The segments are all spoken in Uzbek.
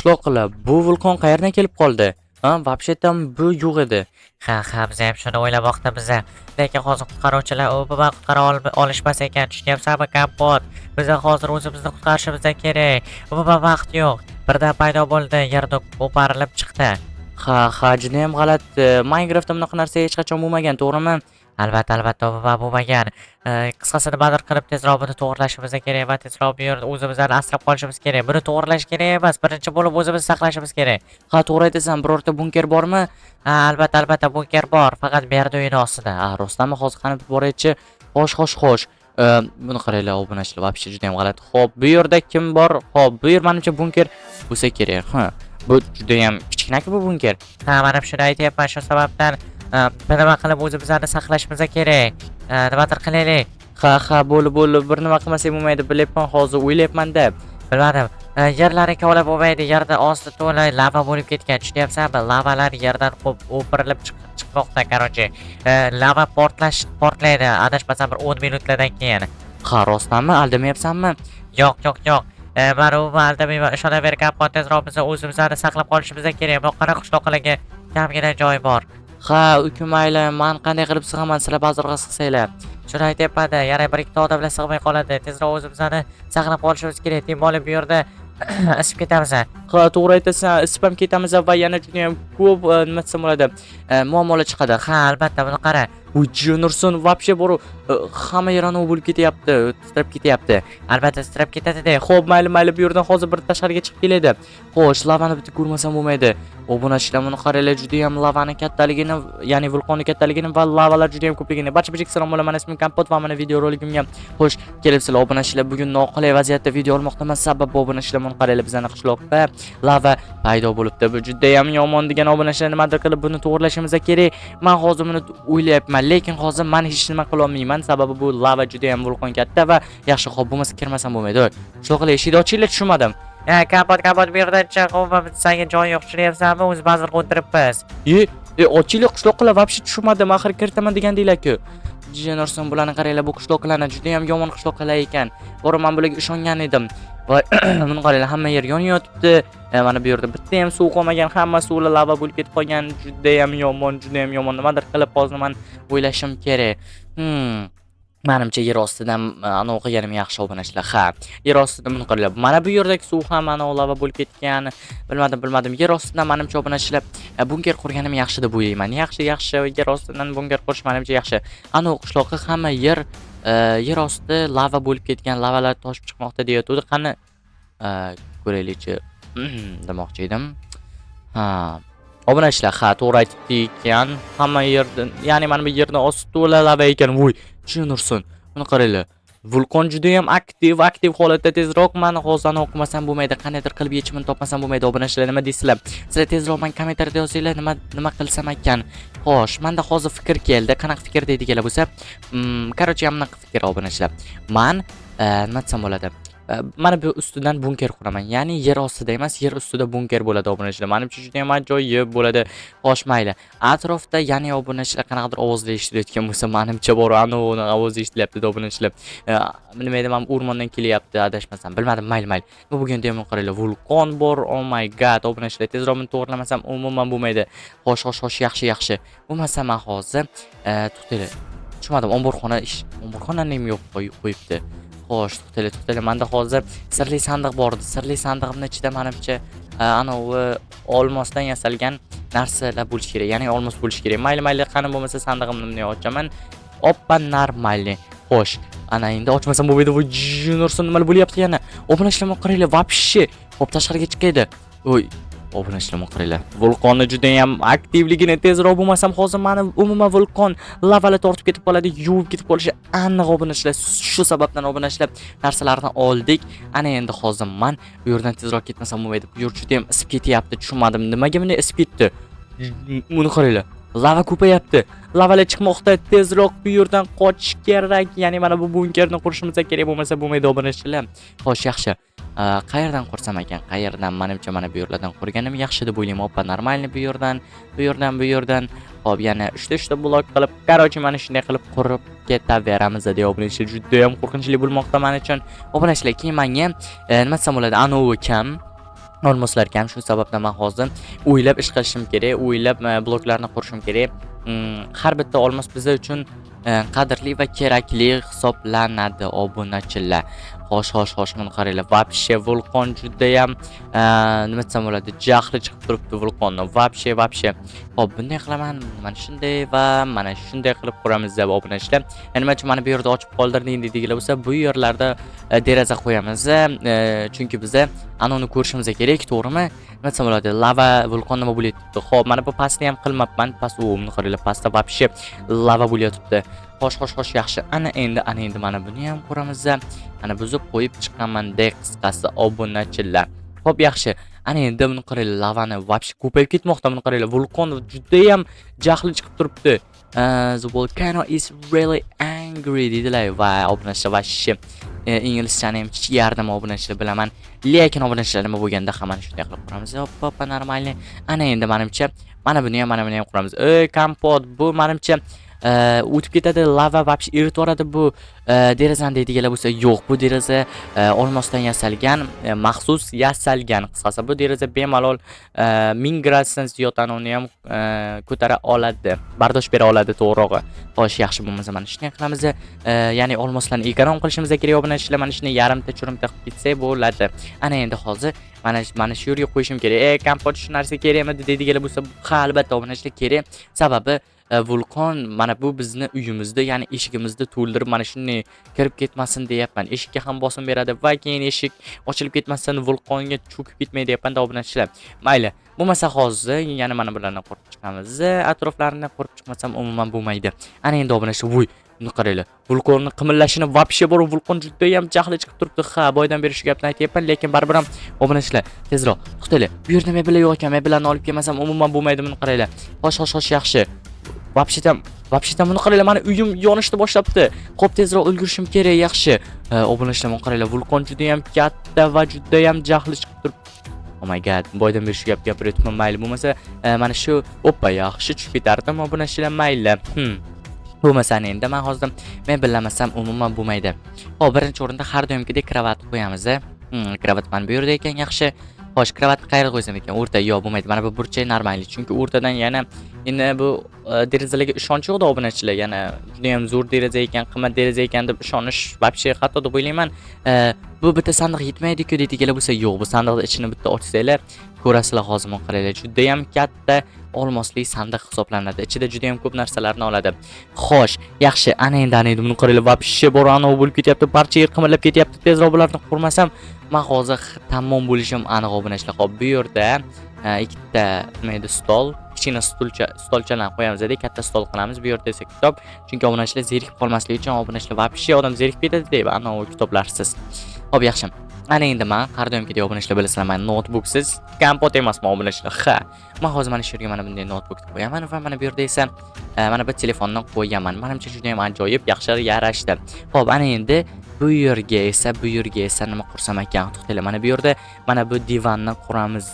qishloqlar, bu vulqon qayerdan kelib qoldi? Ha, вообще-там bu yo'q edi. Ha, biza ham shuni o'ylamoqda biza. Lekin hozir qutqaruvchilar umuman qutqara olishmas ekan. Tushunyapsanmi, Kompot? Biza hozir o'zimizni qutqarishimiz kerak. Umuman vaqt yo'q. Birdan paydo bo'ldi, yerda ko'parilib chiqdi. Ha, juda ham g'alat. Minecraftda bunaqa narsa hech qachon bo'lmagan, to'g'rimi? Albatta, umuman bo'lmagan. Qisqasi nimadir qilib tezroq buni to'g'irlashimiz kerak va tezroq bu yerda o'zimizni asrab qolishimiz kerak. Buni to'g'irlash kerak emas, birinchi bo'lib o'zimizni saqlashimiz kerak. Ha, to'g'ri aytasan, birorta bunker bormi? Ha, albatta bunker bor, faqat bu yerda uyni ostida. Ha, rostdanmi? Hozir qani boraychi. Xo'sh. Buni qaranglar, obunachilar, вообще juda ham g'alat. Xo'p, bu yerda kim bor? Xo'p, bu yer menimcha bunker bo'lsa kerak. Ha, bu juda ham kichkina-ku bu bunker. Ha, mana shuni aytyapman, shu sababdan nima qilib o'zimizni saqlashimiz kerak. Nimadir qilaylik. Ha, bo'ldi. Bir nima qilmasak bo'lmaydi, bilyapman, hozir o'ylayapman-da. Bilmadim. Yerlari kovlab bo'lmaydi. Yerda osti to'la lava bo'lib ketgan. Tushunyapsanmi? Lavalar yerdan o'pirilib chiqmoqda, qarochi. Lava portlaydi. Adashmasam bir 10 minutlardan keyin. Ha, rostdanmi? Aldamayapsanmi? Yo'q. Men umuman aldamayman. Ishonaver, Kompot, tezroq biz o'zimizni saqlab qolishimiz kerak. Bu qara qishloqlarga kamgina joy bor. Ha, uka mayli, men qanday qilib sig'aman, sizlar ba'zirga sig'sanglar. Shuni aytyapman-da, yana bir ikkita odam bilan sig'may qoladi. Tezroq o'zimizni saqlab qolishimiz kerak. Tim bo'lib bu yerda isib ketamiz. Ha, to'g'ri aytasan, isib ham ketamiz va yana juda ham ko'p nima desam bo'ladi, muammolar chiqadi. Ha, albatta, buni qara. Nursun, вообще bor, hamma yerani bo'lib ketyapti, titrab ketyapti. Albatta titrab ketadi-da. Xo'p, mayli, bu yerdan hozir bir tashqariga chiqib kelaydi. Xo'sh, lavani bitta ko'rmasam bo'lmaydi. Obunachilar, buni qaranglar, juda ham lavani kattaligini, ya'ni vulqonni kattaligini va lavalar juda ham ko'pligini. Barcha salom bo'laman, men ismim Kompot va mana video roligimga xo'sh kelibsizlar. Obunachilar, bugun noqulay vaziyatda video olmoqdaman. Sababi obunachilar, buni qaranglar, bizning qishloqda lava paydo bo'libdi. Bu juda ham yomon degan obunachilar, nimadir qilib buni to'g'irlashimiz kerak. Men hozir buni o'ylayapman, lekin hozir men hech nima qila olmayman. Sababi bu lava juda ham vulqon katta va yaxshi, xo'p, bo'lmasa kirmasam bo'lmaydi. Qishloqlar, eshikni ochinglar, tushunmadim. Kompot, bu yerdan chiq, senga joy yo'q, tushunyapsanmi? O'z ba'zirga o'tiribmiz. Ochinglar, qishloqlar, вообще tushunmadim. Axir kiritaman degandinglar-ku. Jenarson, bularni qaranglar, bu qishloqlarni juda ham yomon qishloqlar ekan. Bor, men bularga ishongan edim. Voy, buni qaranglar, hamma yer yonayotibdi. Mana bu yerda bitta ham suv qolmagan, hamma suvlar lava bo'lib ketib qolgan. Juda ham yomon. Nimadir qilib hozir men o'ylashim kerak. Menimcha yer ostidan ana o'qiganim yaxshi obunachilar. Ha, yer ostidan buni qaranglar. Mana bu yerdagi suv ham ana lava bo'lib ketgan. Bilmadim. Yer ostidan menimcha obunachilar bunker qurganim yaxshi deb o'ylayman. Yaxshi. Yer ostidan bunker qurish menimcha yaxshi. Ana qishloqqa hamma yer osti lava bo'lib ketgan, lavalar toshib chiqmoqda deyotdi. Qani ko'raylikchi. Demoqchi edim. Ha, obunachilar, ha, to'g'ri aytibdi ekan. Hamma yerdan, ya'ni mana bu yerni osti to'la lava ekan. Voy, Nursun, buni qaranglar. Vulqon juda ham aktiv holatda. Tezroq meni hozir o'qimasam bo'lmaydi. Qanaydir qilib yechimini topmasam bo'lmaydi. Obunachilar, nima deysizlar? Sizlar tezroq men kommentariyada yozinglar, nima qilsam ekan. Xo'sh, menda hozir fikr keldi. Qanaqa fikr deydiganlar bo'lsa, qarochi, ham bunaqa fikr obunachilar. Men nima desam bo'ladi? Mana bu ustidan bunker quraman. Ya'ni yer ostida emas, yer ustida bunker bo'ladi obunachilar. Menimcha juda ham ajoyib bo'ladi. Xo'sh, mayli. Atrofda ya'ni obunachilar qanaqadir ovozlar eshitilayotgan bo'lsa, menimcha bor, ana uni ovozi eshitilyapti obunachilar. Nima edi, men o'rmondan kelyapti, adashmasam. Bilmadim, mayli. Bu bugunda ham qaranglar, vulqon bor. Oh my god, obunachilar, tezroq buni to'g'irlamasam umuman bo'lmaydi. Xo'sh, yaxshi. Bo'lmasa men hozir to'xtaylar. Tushunmadim, omborxonani ham yo'q qo'yibdi. Xo'sh, to'xtaylar. Menda hozir sirli sandiq bor edi. Sirli sandig'imning ichida menimcha ana u olmosdan yasalgan narsalar bo'lishi kerak. Ya'ni olmos bo'lishi kerak. Mayli, qani bo'lmasa sandig'imni bunday ochaman. Oppa, normalniy. Xo'sh, ana endi ochmasam bo'lmaydi. Voy, Nursun, nima bo'lyapti yana? Obunachilar, qaranglar, вообще. Xo'p, tashqariga chiqaydi. Voy, obunachilar, qaranglar. Vulqonni juda ham aktivligini tezroq bo'lmasam hozir meni umuman vulqon lavalar tortib ketib qoladi, yuvib ketib qolishi aniq obunachilar. Shu sababdan obunachilar narsalarni oldik. Ana endi hozir men bu yerdan tezroq ketmasam bo'lmaydi. Bu yer juda ham isib ketyapti. Tushunmadim, nimaga bunday isib ketdi? Buni qaranglar. Lava ko'payapti. Lavalar chiqmoqda. Tezroq bu yerdan qochish kerak. Ya'ni mana bu bunkerni qurishimiz kerak, bo'lmasa bo'lmaydi obunachilar. Xo'sh, yaxshi. Qayerdan qursam ekan? Menimcha mana bu yerlardan qurganim yaxshi deb o'ylayman. Oppa, normalniy bu yerdan. Xo'p, yana 3ta blok qilib, qarochi, mana shunday qilib qurib ketaveramiz deb obunachilar. Juda ham qo'rqinchli bo'lmoqda men uchun. Obunachilar, keyin menga nima desam bo'ladi? Ana u kam olmoslarga ham shu sababdan men hozir o'ylab ish qilishim kerak, o'ylab bloklarni qurishim kerak. Har bitta olmos biz uchun qadrli va kerakli hisoblanadi obunachilar. Xo'sh, buni qaranglar. Вообще vulqon juda ham nima desam bo'ladi, jahli chiqib turibdi vulqonni. Вообще. Xo'p, bunday qilaman. Mana shunday va mana shunday qilib quramiz deb obunachilar. Nima uchun mana bu yerda ochib qoldirding deydiganlar bo'lsa, bu yerlarda deraza qo'yamiz. Chunki biz anoni ko'rishimiz kerak, to'g'rimi? Nima desam bo'ladi, lava vulqon nima bo'layapti? Xo'p, mana bu pastni ham qilmabman. Past buni qaranglar, pastda вообще lava bo'layapti. Xo'sh, yaxshi. Ana endi mana buni ham quramiz. Mana buzib qo'yib chiqaman deb qisqasi obunachilar. Xo'p, yaxshi. Ana endi buni qaranglar, lavani вообще ko'payib ketmoqda. Buni qaranglar, vulqon juda ham jahli chiqib turibdi. The volcano is really angry dedilar va obunachilar вообще inglizchani ham yardim obunachilar bilaman. Lekin obunachilar nima bo'lganda hamma shunday qilib quramiz. Hop, normalniy. Ana endi menimcha mana buni ham quramiz. Kompot bu menimcha o'tib ketadi, lava вообще eritib yuboradi bu derazani deydiganlar bo'lsa, yo'q, bu deraza olmosdan yasalgan, maxsus yasalgan. Qisqasi bu deraza bemalol 1000 gradusdan ziyodani uni ham ko'tara oladi, bardosh bera oladi to'g'rirog'i. Xo'sh, yaxshi bo'lmasa mana shunday qilamiz. Ya'ni olmoslarni ekonom qilishimiz kerak obunachilar. Mana shuni yarimta churimta qilib ketsak bo'ladi. Ana endi hozir mana shu yerga qo'yishim kerak. Kompot shu narsa kerakmi deydiganlar bo'lsa, ha, albatta obunachilar kerak. Sababi vulqon mana bu bizni uyimizda, ya'ni eshigimizda to'ldirib mana shunday kirib ketmasin deyapman. Eshikka ham bosim beradi va keyin eshik ochilib ketmasdan vulqonga cho'kib ketmaydi deyapman obunachilar. Mayli. Bo'lmasa hozir yana mana bularni qurib chiqamiz. Atroflarini qurib chiqmasam umuman bo'lmaydi. Ana endi obunachilar, voy, buni qaranglar. Vulqonni qimillashini вообще bor, vulqon juda ham jahli chiqib turibdi. Ha, boydan beri shu gapni aytyapman, lekin baribir ham obunachilar, tezroq to'xtanglar. Bu yerda mebel yo'q ekan, mebellarni olib kelmasam umuman bo'lmaydi. Buni qaranglar. Xo'sh, yaxshi. Вообще-там buni qaranglar, mana uyim yonishni boshlabdi. Xo'p, tezroq ulgurishim kerak, yaxshi. Obunachilar, buni qaranglar, vulqon juda ham katta va juda ham jahli chiqib turibdi. Oh my god, boydan beri shu gap gapiryapman. Mayli, bo'lmasa mana shu oppa yaxshi tushib ketardim obunachilar, mayli. Bo'lmasa endi men hozir men bilmasam umuman bo'lmaydi. Xo'p, birinchi o'rinda har doimgidek kravat qo'yamiz. Kravat mana bu yerda ekan, yaxshi. Xo'sh, kravatni qayerga qo'ysam ekan? O'rta yo'q, bo'lmaydi. Mana bu burchak normalniy. Chunki o'rtadan yana endi bu derazalarga ishonch yo'q obunachilar. Yana juda ham zo'r deraza ekan, qimmat deraza ekan deb ishonish вообще xato deb o'ylayman. Bu bitta sandiq yetmaydi-ku deydiganlar bo'lsa, yo'q, bu sandiqning ichini bitta ochsanglar, ko'rasizlar hozir men qaranglar. Juda ham katta olmosli sandiq hisoblanadi. Ichida juda ham ko'p narsalarni oladi. Xo'sh, yaxshi. Ana endi buni qaranglar, вообще borano bo'lib ketyapti, barcha yer qimillab ketyapti. Tezroq bularni qurmasam, men hozir tamom bo'lishim aniq obunachilar. Xo'p, bu yerda ikkita nima edi, stol, kichkina stolchalarni qo'yamiz dedi, katta stol qilamiz. Bu yerda esa kitob, chunki obunachilar zerikib qolmasligi uchun obunachilar вообще odam zerikib ketadi deb ana o kitoblarsiz. Xo'p, yaxshi. Ana endi men har doimgidek obunachilar bilasizlar, men notebooksiz kompot emasman obunachilar. Ha, men hozir mana shu yerga mana bunday notebookni qo'yaman va mana bu yerda esa mana bir telefonni qo'yaman. Menimcha juda ham ajoyib, yaxshi yarashdi. Xo'p, ana endi bu yerga esa nima qursam ekan? To'xtanglar, mana bu yerda mana bu divanni quramiz.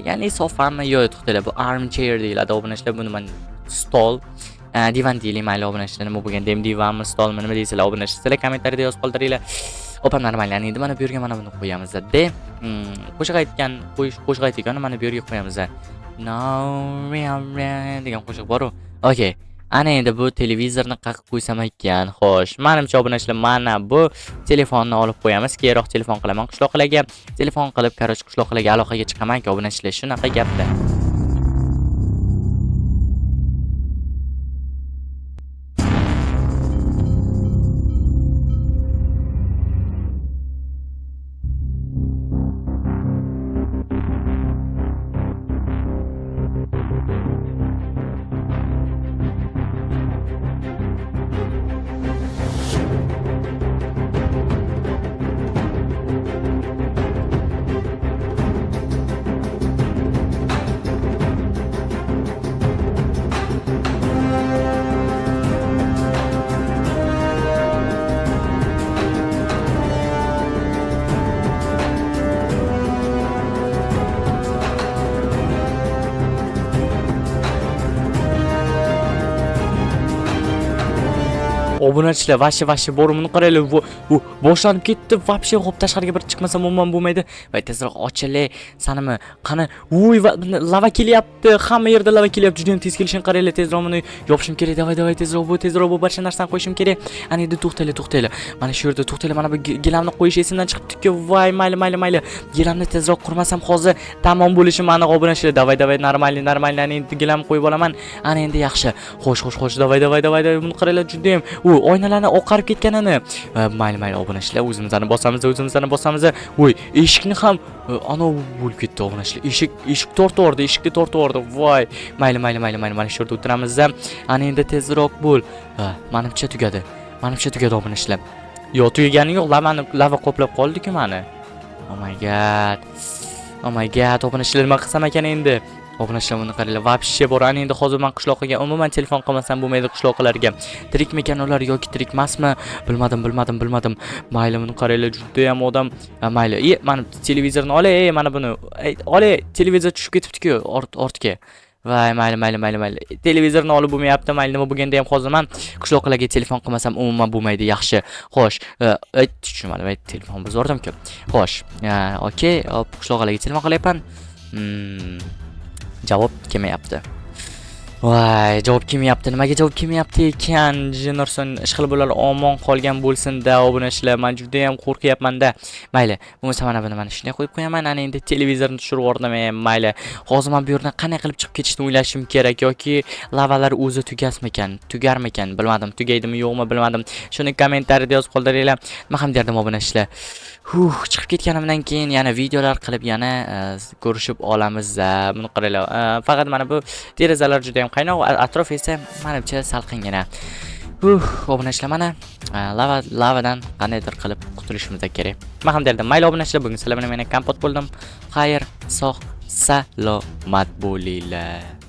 Ya'ni sofami yo'q, to'xtanglar, bu armchair deyiladi obunachilar. Buni men stol, divan deylik, mayli obunachilar, nima bo'lganda ham divanmi, stolmi, nima deysizlar obunachilar? Sizlar kommentariyada yozib qoldiringlar. Opa, normal. Ya'ni endi mana bu yerga mana buni qo'yamiz. Qo'shiq aytgan mana bu yerga qo'yamiz. No, degan qo'shiq bor-ku. Okay. Ana endi bu televizorni qaqib qo'ysam ekan. Xo'sh, menimcha obunachilar, mana bu telefonni olib qo'yamiz. Keyinroq telefon qilaman qishloqlarga. Telefon qilib, qaroch qishloqlarga aloqaga chiqaman-ku obunachilar. Shunaqa gaplar. obunachilar vashi bor buni qaranglar. Bu boshlanib ketdi. Вообще hop tashqariga bir chiqmasam umuman bo'lmaydi. Va tezroq ochilay. Sanimi? Qani? Uy, lava kelyapti. Hamma yerda lava kelyapti. Juda ham tez kelishini qaranglar. Tezroq buni yopishim kerak. Davay tezroq bu barcha narsani qo'yishim kerak. Ana endi to'xtanglar. Mana shu yerda to'xtanglar. Mana bu gilamni qo'yish esimdan chiqibdi-ku. Voy, mayli. Gilamni tezroq qurmasam hozir tamom bo'lishi aniq obunachilar. Davay normal. Ana endi gilam qo'yib olaman. Ana endi yaxshi. Xo'sh. Davay. Buni qaranglar juda ham. Oynalarni oqarib ketganini. Mayli obunachilar. O'zimizni bosamiz. Voy, eshikni ham ana bo'lib ketdi obunachilar. Eshik tortib yubordi. Voy, mayli. Mana shu yerda o'tiramiz. Ana endi tezroq bo'l. Menimcha tugadi obunachilar. Yo'q, tugagani yo'q. Lava qoplab qoldi-ku meni. Oh my god, obunachilar nima qilsam ekan endi? Obunachilar buni qaranglar. Вообще bor. Ana endi hozir men qishloqqa umuman telefon qilmasam bo'lmaydi qishloqlarga. Tirikmikan ular yoki tirik emasmi? Bilmadim. Mayli, buni qaranglar, juda ham odam. Mayli. Mana televizorni olay, mana buni. Olay, televizor tushib ketibdi-ku ortga. Voy, mayli. Televizorni olib bo'lmayapti. Mayli, nima bo'lganda ham hozir men qishloqlarga telefon qilmasam umuman bo'lmaydi. Yaxshi. Xo'sh, tushunmadim. Telefon buzordim-ku. Xo'sh. Okey, qishloqlarga telefon qilyapman. Javob kelmayapti. Voy, javob kelmayapti. Nimaga javob kelmayapti ekan? Jenerson ishqilib bular omon qolgan bo'lsin-da, obunachilar. Men juda ham qo'rqyapman-da. Mayli, bo'lmasa mana buni shunday qo'yib qo'yaman. Ana endi televizorni tushirib yubordim. Mayli. Hozir men bu yerdan qanday qilib chiqib ketishni o'ylashim kerak yoki lavalar o'zi tugarmikan? Bilmadim. Tugaydimi, yo'qmi bilmadim. Shuni kommentariyada yozib qoldiringlar. Men ham derdim obunachilar. Chiqib ketganimdan keyin yana videolar qilib yana ko'rishib olamiz. Buni qaranglar. Faqat mana bu derazalar juda ham qaynoq, atrof esa menimcha salqingina. Obunachilar mana lavadan qandaydir qilib qutulishimiz kerak. Men ham derdim. Mayli obunachilar, bugun sizlar bilan men kompot bo'ldim. Xayr, sog', salomat bo'linglar.